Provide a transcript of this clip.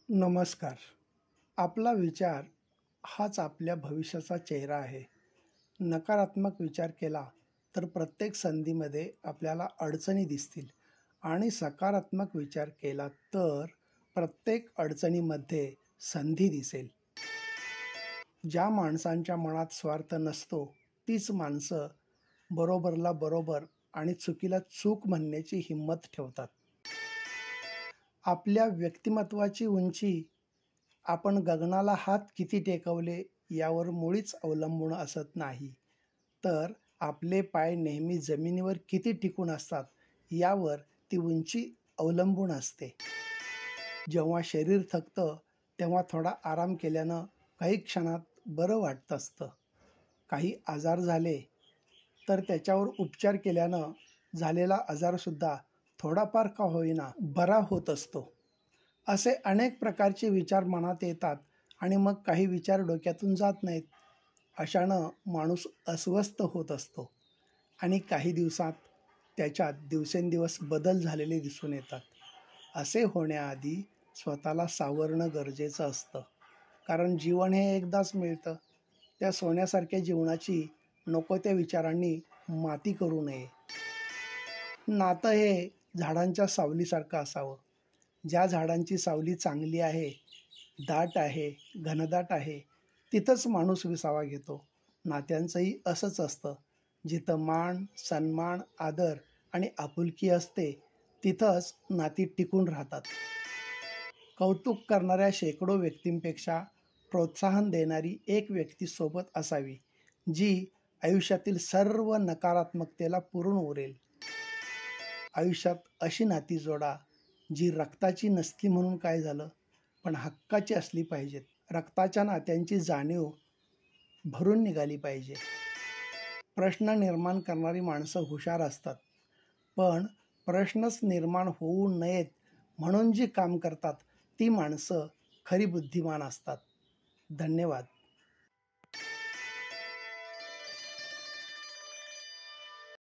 नमस्कार. आपला विचार हाच आपल्या भविष्याचा चेहरा आहे. नकारात्मक विचार केला तर प्रत्येक संधीमध्ये आपल्याला अडचणी दिसतील आणि सकारात्मक विचार केला तर प्रत्येक अडचणीमध्ये संधी दिसेल. ज्या माणसांच्या मनात स्वार्थ नसतो तीच माणसं बरोबरला बरोबर आणि चुकीला चूक म्हणण्याची हिंमत ठेवतात. आपल्या व्यक्तिमत्वाची उंची आपण गगनाला हात किती टेकवले यावर मुळीच अवलंबून असत नाही, तर आपले पाय नेहमी जमिनीवर किती टिकून असतात यावर ती उंची अवलंबून असते. जेव्हा शरीर थकतं तेव्हा थोडा आराम केल्यानं काही क्षणात बरं वाटत असतं. काही आजार झाले तर त्याच्यावर उपचार केल्यानं झालेला आजारसुद्धा थोडाफार का होईना बरा होत असतो. असे अनेक प्रकारचे विचार मनात येतात आणि मग काही विचार डोक्यातून जात नाहीत. अशानं माणूस अस्वस्थ होत असतो आणि काही दिवसात त्याच्यात दिवसेंदिवस बदल झालेले दिसून येतात. असे होण्याआधी स्वतःला सावरणं गरजेचं असतं, कारण जीवन हे एकदाच मिळतं. त्या सोन्यासारख्या जीवनाची नको त्या विचारांनी माती करू नये. नातं हे झाडांच्या सावलीसारखं असावं. ज्या झाडांची सावली चांगली आहे, दाट आहे, घनदाट आहे, तिथंच माणूस विसावा घेतो. नात्यांचंही असंच असतं. जिथं मान, सन्मान, आदर आणि आपुलकी असते तिथंच नाती टिकून राहतात. कौतुक करणाऱ्या शेकडो व्यक्तींपेक्षा प्रोत्साहन देणारी एक व्यक्ती सोबत असावी, जी आयुष्यातील सर्व नकारात्मकतेला पुरून उरेल. आयुष्यात अशी नाती जोडा जी रक्ताची नसली म्हणून काय झालं, पण हक्काची असली पाहिजेत. रक्ताच्या नात्यांची जाणीव भरून निघाली पाहिजे. प्रश्न निर्माण करणारी माणसं हुशार असतात, पण प्रश्नच निर्माण होऊ नयेत म्हणून जी काम करतात ती माणसं खरी बुद्धिमान असतात. धन्यवाद.